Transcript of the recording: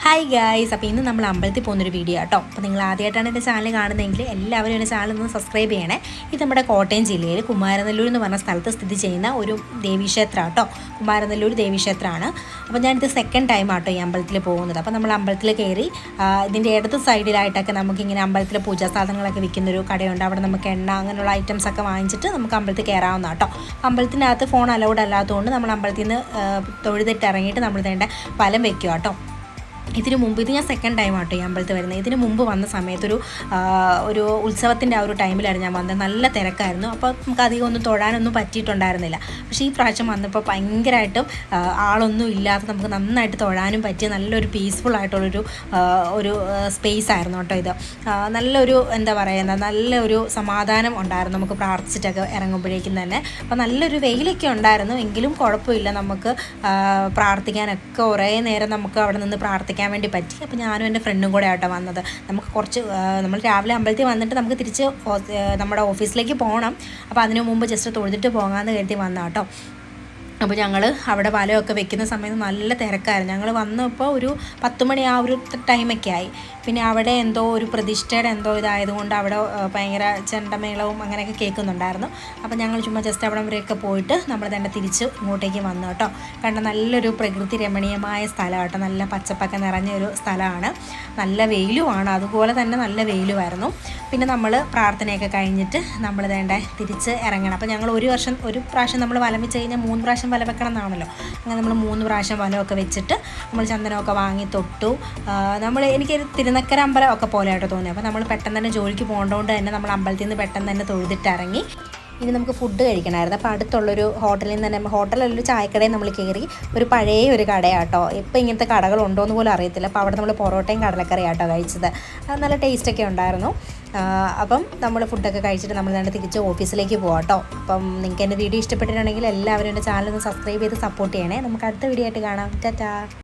Hi guys, അപ്പോൾ ഇന്ന് നമ്മൾ അമ്പലത്തിൽ പോകുന്നൊരു വീഡിയോ കേട്ടോ. അപ്പോൾ നിങ്ങൾ ആദ്യമായിട്ടാണ് എൻ്റെ ചാനൽ കാണുന്നതെങ്കിൽ എല്ലാവരും എൻ്റെ ചാനൽ ഒന്ന് സബ്സ്ക്രൈബ് ചെയ്യണേ. ഇത് നമ്മുടെ കോട്ടയം ജില്ലയിൽ കുമാരനെല്ലൂർ എന്ന് പറഞ്ഞ സ്ഥലത്ത് സ്ഥിതി ചെയ്യുന്ന ഒരു ദേവീക്ഷേത്രം കേട്ടോ. കുമാരനെല്ലൂർ ദേവീക്ഷേത്രമാണ്. അപ്പോൾ ഞാനിത് സെക്കൻഡ് ടൈം ആട്ടോ ഈ അമ്പലത്തിൽ പോകുന്നത്. അപ്പോൾ നമ്മൾ അമ്പലത്തിൽ കയറി ഇതിൻ്റെ ഇടത് സൈഡിലായിട്ടൊക്കെ നമുക്കിങ്ങനെ അമ്പലത്തിലെ പൂജാ സാധനങ്ങളൊക്കെ വിൽക്കുന്നൊരു കടയുണ്ട്. അവിടെ നമുക്ക് എണ്ണ അങ്ങനെയുള്ള ഐറ്റംസ് ഒക്കെ വാങ്ങിച്ചിട്ട് നമുക്ക് അമ്പലത്തിൽ കയറാവുന്ന കേട്ടോ. അമ്പലത്തിൻ്റെ അകത്ത് ഫോൺ അലൗഡ് അല്ലാത്തതുകൊണ്ട് നമ്മൾ അമ്പലത്തിൽ നിന്ന് തൊഴുതിട്ട് ഇറങ്ങിയിട്ട് നമ്മൾ ഇതിൻ്റെ വലം വെക്കുക കേട്ടോ. ഇതിന് മുമ്പ് ഇത് ഞാൻ സെക്കൻഡ് ടൈം ആട്ടോ ഈ അമ്പലത്തിൽ വരുന്നത്. ഇതിന് മുമ്പ് വന്ന സമയത്തൊരു ഒരു ഉത്സവത്തിൻ്റെ ആ ഒരു ടൈമിലായിരുന്നു ഞാൻ വന്നത്. നല്ല തിരക്കായിരുന്നു. അപ്പോൾ നമുക്ക് അധികം ഒന്നും തൊഴാനൊന്നും പറ്റിയിട്ടുണ്ടായിരുന്നില്ല. പക്ഷേ ഈ പ്രാവശ്യം വന്നപ്പോൾ ഭയങ്കരമായിട്ടും ആളൊന്നും ഇല്ലാതെ നമുക്ക് നന്നായിട്ട് തൊഴാനും പറ്റിയ നല്ലൊരു പീസ്ഫുൾ ആയിട്ടുള്ളൊരു ഒരു സ്പേസ് ആയിരുന്നു കേട്ടോ ഇത്. നല്ലൊരു എന്താ പറയുന്നത്, നല്ലൊരു സമാധാനം ഉണ്ടായിരുന്നു നമുക്ക് പ്രാർത്ഥിച്ചിട്ടൊക്കെ ഇറങ്ങുമ്പോഴേക്കും തന്നെ. അപ്പോൾ നല്ലൊരു വെയിലൊക്കെ ഉണ്ടായിരുന്നു, എങ്കിലും കുഴപ്പമില്ല, നമുക്ക് പ്രാർത്ഥിക്കാനൊക്കെ കുറേ നേരം നമുക്ക് അവിടെ നിന്ന് പ്രാർത്ഥിക്കാൻ വേണ്ടി പറ്റി. അപ്പോൾ ഞാനും എൻ്റെ ഫ്രണ്ടും കൂടെ ആട്ടോ വന്നത്. നമുക്ക് കുറച്ച് നമ്മൾ രാവിലെ അമ്പലത്തിൽ വന്നിട്ട് നമുക്ക് തിരിച്ച് നമ്മുടെ ഓഫീസിലേക്ക് പോകണം. അപ്പോൾ അതിനു മുമ്പ് ജസ്റ്റ് തൊഴുതിട്ട് പോകാമെന്ന് കരുതി വന്ന കേട്ടോ. അപ്പോൾ ഞങ്ങൾ അവിടെ വലമൊക്കെ വെക്കുന്ന സമയത്ത് നല്ല തിരക്കായിരുന്നു. ഞങ്ങൾ വന്നപ്പോൾ ഒരു 10 മണി ആ ഒരു ടൈമൊക്കെ ആയി. പിന്നെ അവിടെ എന്തോ ഒരു പ്രതിഷ്ഠയുടെ എന്തോ ഇതായതുകൊണ്ട് അവിടെ ഭയങ്കര ചെണ്ടമേളവും അങ്ങനെയൊക്കെ കേൾക്കുന്നുണ്ടായിരുന്നു. അപ്പോൾ ഞങ്ങൾ ചുമ്മാ ജസ്റ്റ് അവിടെ വരെയൊക്കെ പോയിട്ട് നമ്മൾ തന്നെ തിരിച്ച് ഇങ്ങോട്ടേക്ക് വന്നു കേട്ടോ. കണ്ട നല്ലൊരു പ്രകൃതി രമണീയമായ സ്ഥലം കേട്ടോ. നല്ല പച്ചപ്പൊക്കെ നിറഞ്ഞൊരു സ്ഥലമാണ്. നല്ല വെയിലുമാണ്, അതുപോലെ തന്നെ നല്ല വെയിലുമായിരുന്നു. പിന്നെ നമ്മൾ പ്രാർത്ഥനയൊക്കെ കഴിഞ്ഞിട്ട് നമ്മൾ വേണ്ട തിരിച്ച് ഇറങ്ങണം. അപ്പോൾ ഞങ്ങൾ ഒരു പ്രാവശ്യം നമ്മൾ വലം വെച്ച് കഴിഞ്ഞാൽ 3 പ്രാവശ്യം വല വെക്കണം എന്നാണല്ലോ. അങ്ങനെ നമ്മൾ 3 പ്രാവശ്യം വലമൊക്കെ വെച്ചിട്ട് നമ്മൾ ചന്ദനമൊക്കെ വാങ്ങി തൊട്ടു. എനിക്കൊരു തിരുനക്കര അമ്പലം ഒക്കെ പോലെ ആയിട്ട് തോന്നി. അപ്പോൾ നമ്മൾ പെട്ടെന്ന് തന്നെ ജോലിക്ക് പോകേണ്ടതുകൊണ്ട് തന്നെ നമ്മൾ അമ്പലത്തിൽ നിന്ന് പെട്ടെന്ന് തന്നെ തൊഴുതിട്ട് ഇറങ്ങി. ഇനി നമുക്ക് ഫുഡ് കഴിക്കണമായിരുന്നു. അപ്പോൾ അടുത്തുള്ളൊരു ഹോട്ടലിൽ നിന്ന് തന്നെ, ഹോട്ടലൊരു ചായക്കടയിൽ നമ്മൾ കയറി. ഒരു പഴയ ഒരു കടയാട്ടോ. ഇപ്പോൾ ഇങ്ങനത്തെ കടകളുണ്ടോ എന്ന് പോലും അറിയത്തില്ല. അപ്പോൾ അവിടെ നമ്മൾ പൊറോട്ടയും കടലക്കറിയാട്ടോ കഴിച്ചത്. നല്ല ടേസ്റ്റൊക്കെ ഉണ്ടായിരുന്നു. അപ്പം നമ്മൾ ഫുഡൊക്കെ കഴിച്ചിട്ട് നമ്മൾ തന്നെ തിരിച്ച് ഓഫീസിലേക്ക് പോകാം കേട്ടോ. അപ്പം നിങ്ങൾക്ക് എൻ്റെ വീഡിയോ ഇഷ്ടപ്പെട്ടിട്ടുണ്ടെങ്കിൽ എല്ലാവരും എൻ്റെ ചാനൽ ഒന്ന് സബ്സ്ക്രൈബ് ചെയ്ത് സപ്പോർട്ട് ചെയ്യണേ. നമുക്ക് അടുത്ത വീഡിയോ ആയിട്ട് കാണാം. ടാറ്റാ.